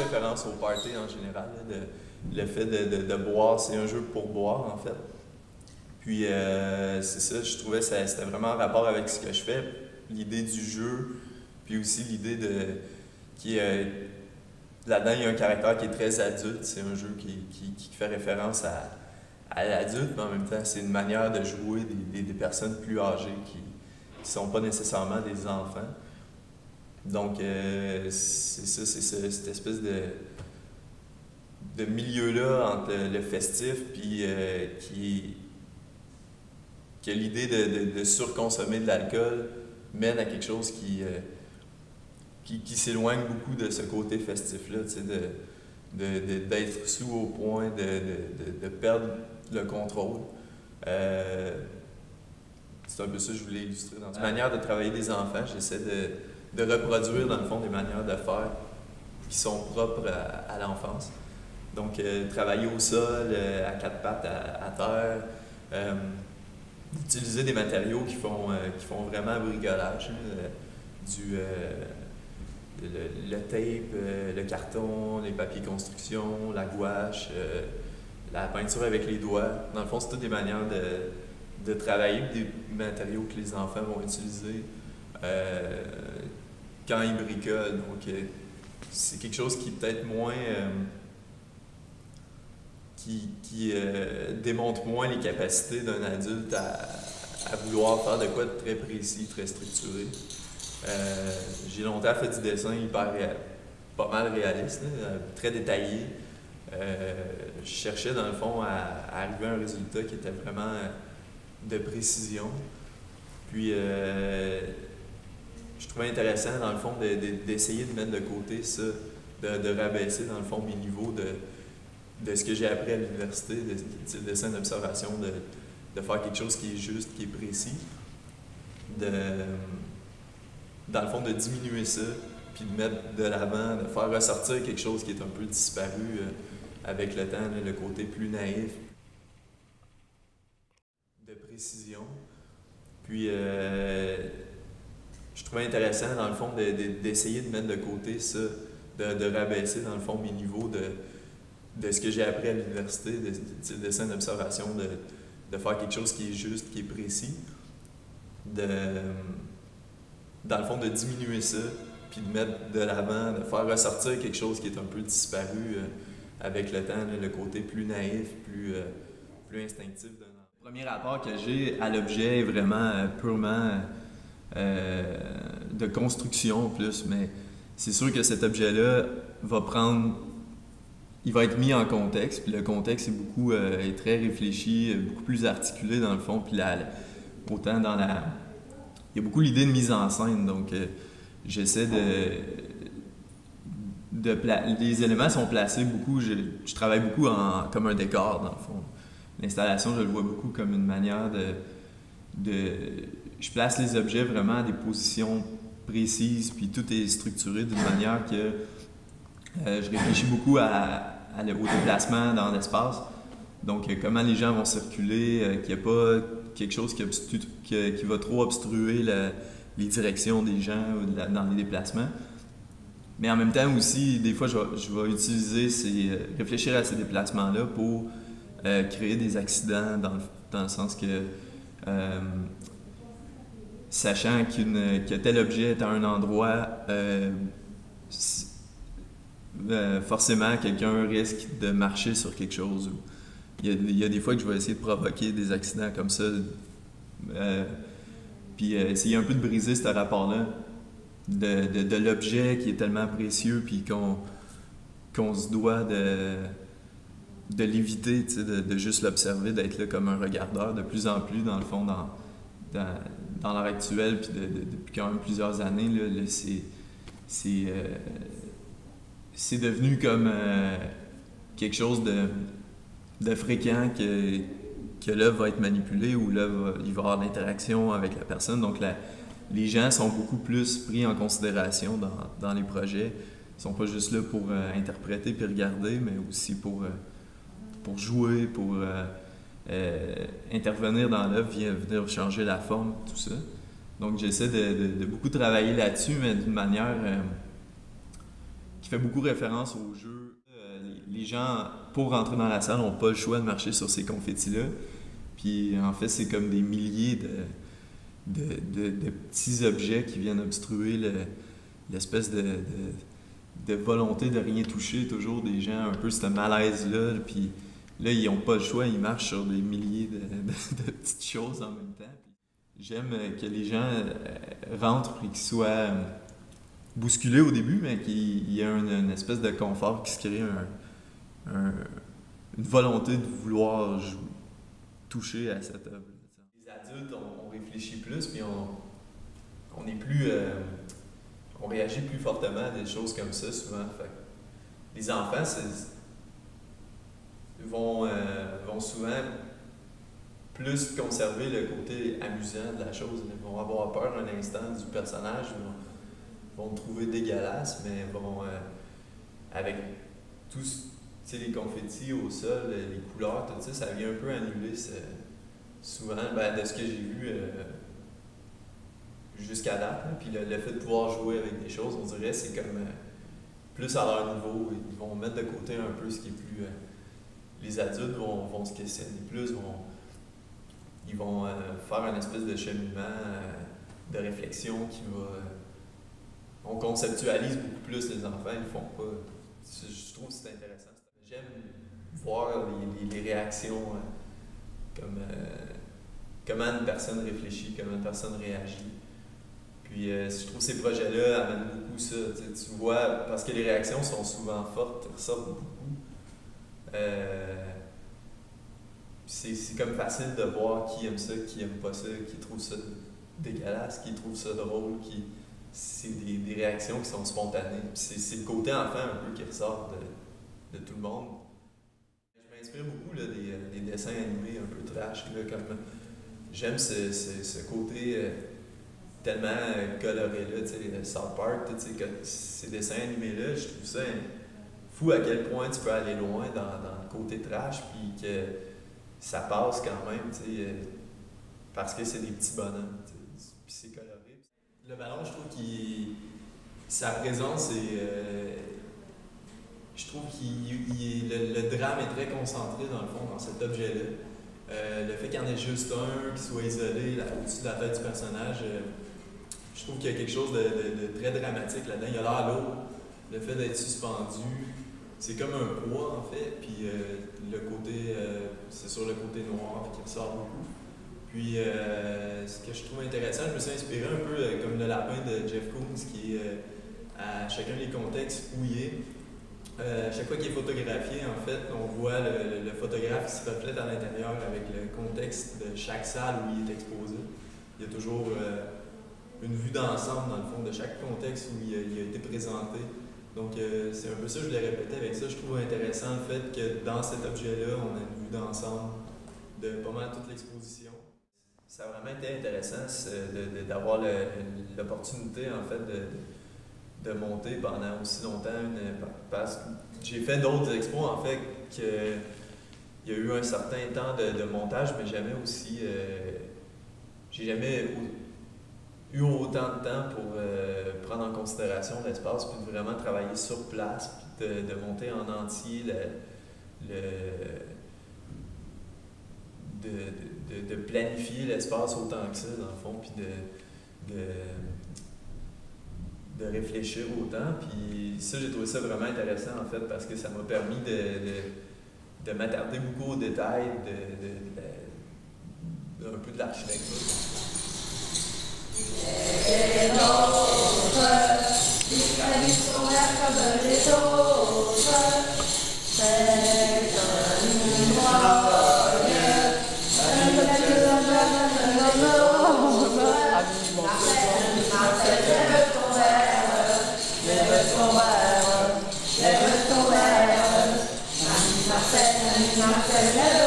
référence au party en général. Là, le fait de boire, c'est un jeu pour boire en fait. Puis c'est ça, je trouvais que c'était vraiment en rapport avec ce que je fais, l'idée du jeu, puis aussi l'idée qui est là-dedans, il y a un caractère qui est très adulte. C'est un jeu qui fait référence à l'adulte, mais en même temps, c'est une manière de jouer des personnes plus âgées qui ne sont pas nécessairement des enfants. Donc, c'est ça, c'est cette espèce de milieu-là entre le festif puis qui a l'idée de surconsommer de l'alcool mène à quelque chose qui s'éloigne beaucoup de ce côté festif-là, d'être sous au point de perdre le contrôle. C'est un peu ça que je voulais illustrer dans cette manière de travailler des enfants. J'essaie de reproduire, dans le fond, des manières de faire qui sont propres à l'enfance. Donc, travailler au sol, à quatre pattes, à terre, utiliser des matériaux qui font vraiment bricolage, le tape, le carton, les papiers construction, la gouache, la peinture avec les doigts. Dans le fond, c'est toutes des manières de travailler, des matériaux que les enfants vont utiliser quand ils bricolent. Donc, c'est quelque chose qui est peut-être moins... qui démontre moins les capacités d'un adulte à vouloir faire de quoi de très précis, très structuré. J'ai longtemps fait du dessin pas mal réaliste, là, très détaillé. Je cherchais dans le fond à arriver à un résultat qui était vraiment de précision. Puis je trouvais intéressant dans le fond d'essayer de mettre de côté ça, de rabaisser dans le fond mes niveaux de ce que j'ai appris à l'université, de dessin d'observation, de faire quelque chose qui est juste, qui est précis, dans le fond de diminuer ça, puis de mettre de l'avant, de faire ressortir quelque chose qui est un peu disparu avec le temps, là, le côté plus naïf, de précision. Puis je trouvais intéressant dans le fond d'essayer de mettre de côté ça, de rabaisser dans le fond mes niveaux de ce que j'ai appris à l'université, de dessin d'observation, de faire quelque chose qui est juste, qui est précis, dans le fond, de diminuer ça, puis de mettre de l'avant, de faire ressortir quelque chose qui est un peu disparu avec le temps, là, le côté plus naïf, plus instinctif. Le premier rapport que j'ai à l'objet est vraiment purement de construction plus, mais c'est sûr que cet objet-là il va être mis en contexte, puis le contexte est très réfléchi, beaucoup plus articulé dans le fond, puis autant dans il y a beaucoup l'idée de mise en scène, donc j'essaie les éléments sont placés beaucoup, je travaille beaucoup comme un décor dans le fond. L'installation, je le vois beaucoup comme une manière je place les objets vraiment à des positions précises, puis tout est structuré d'une manière que je réfléchis beaucoup au déplacement dans l'espace. Donc, comment les gens vont circuler, qu'il n'y a pas quelque chose qui va trop obstruer les directions des gens dans les déplacements. Mais en même temps aussi, des fois, je vais réfléchir à ces déplacements-là pour créer des accidents dans le sens que sachant que tel objet est à un endroit, forcément, quelqu'un risque de marcher sur quelque chose. Il y a des fois que je vais essayer de provoquer des accidents comme ça. Puis essayer un peu de briser ce rapport-là de l'objet qui est tellement précieux, puis qu'on se doit de l'éviter, de juste l'observer, d'être là comme un regardeur de plus en plus, dans le fond, dans l'heure actuelle, puis depuis quand même plusieurs années, là, c'est devenu comme quelque chose de fréquent que l'œuvre va être manipulée ou l'œuvre il va y avoir l'interaction avec la personne. Donc les gens sont beaucoup plus pris en considération dans les projets. Ils sont pas juste là pour interpréter puis regarder, mais aussi pour jouer, pour intervenir dans l'œuvre, venir changer la forme, tout ça. Donc j'essaie de beaucoup travailler là-dessus, mais d'une manière qui fait beaucoup référence au jeu. Les gens, pour rentrer dans la salle, n'ont pas le choix de marcher sur ces confettis-là. Puis en fait, c'est comme des milliers de petits objets qui viennent obstruer l'espèce de volonté de rien toucher. Toujours des gens un peu ce malaise-là. Puis là, ils n'ont pas le choix, ils marchent sur des milliers de petites choses en même temps. J'aime que les gens rentrent et qu'ils soient bousculés au début, mais qu'il y ait une espèce de confort qui se crée, une volonté de vouloir toucher à cette œuvre. Les adultes, on réfléchit plus, puis on est plus... on réagit plus fortement à des choses comme ça, souvent. Fait que les enfants, vont souvent plus conserver le côté amusant de la chose. Ils vont avoir peur un instant du personnage, vont le trouver dégueulasse, mais vont, avec tous les confettis au sol, les couleurs, tout ça, ça vient un peu annuler souvent, de ce que j'ai vu jusqu'à date. Là. Puis le fait de pouvoir jouer avec des choses, on dirait, c'est comme plus à leur niveau. Ils vont mettre de côté un peu ce qui est plus... les adultes vont se questionner plus, ils vont faire une espèce de cheminement de réflexion qui va... on conceptualise beaucoup plus les enfants, ils le font pas. Je trouve que c'est intéressant. J'aime voir les réactions, comment une personne réfléchit, comment une personne réagit. Puis je trouve que ces projets-là amènent beaucoup ça. Tu vois, parce que les réactions sont souvent fortes, ressortent beaucoup. C'est comme facile de voir qui aime ça, qui aime pas ça, qui trouve ça dégueulasse, qui trouve ça drôle, c'est des réactions qui sont spontanées. C'est le côté enfant un peu qui ressort de tout le monde. Je m'inspire beaucoup là, des dessins animés un peu trash, là, comme j'aime ce côté tellement coloré là, South Park, ces dessins animés-là, je trouve ça fou à quel point tu peux aller loin dans le côté trash, puis que ça passe quand même, parce que c'est des petits bonhommes, puis c'est coloré. Le ballon, je trouve sa présence je trouve le drame est très concentré dans le fond, dans cet objet-là. Le fait qu'il y en ait juste un qui soit isolé au-dessus de la tête du personnage, je trouve qu'il y a quelque chose de très dramatique là-dedans. Il a l'air lourd, le fait d'être suspendu. C'est comme un poids en fait, puis le côté, c'est sur le côté noir qui ressort beaucoup. Puis ce que je trouve intéressant, je me suis inspiré un peu comme le lapin de Jeff Koons qui est à chacun des contextes fouillés. Chaque fois qu'il est photographié, en fait, on voit le photographe qui se reflète à l'intérieur avec le contexte de chaque salle où il est exposé. Il y a toujours une vue d'ensemble dans le fond de chaque contexte où il a été présenté. Donc, c'est un peu ça que je l'ai répété avec ça. Je trouve intéressant le fait que dans cet objet-là, on a une vue d'ensemble de pas mal toute l'exposition. Ça a vraiment été intéressant d'avoir l'opportunité, en fait, de monter pendant aussi longtemps. Parce que j'ai fait d'autres expos, en fait, il y a eu un certain temps de montage, mais jamais aussi... j'ai jamais eu autant de temps pour prendre en considération l'espace, puis de vraiment travailler sur place, puis de monter en entier de planifier l'espace autant que ça, dans le fond, puis de réfléchir autant. Puis ça, j'ai trouvé ça vraiment intéressant, en fait, parce que ça m'a permis de m'attarder beaucoup aux détails, un peu de l'architecture. Les nôtres, les familles sont là comme les autres. C'est un moyen, Marcel, lève ton verre, lève ton verre, lève ton verre. Marcel, lève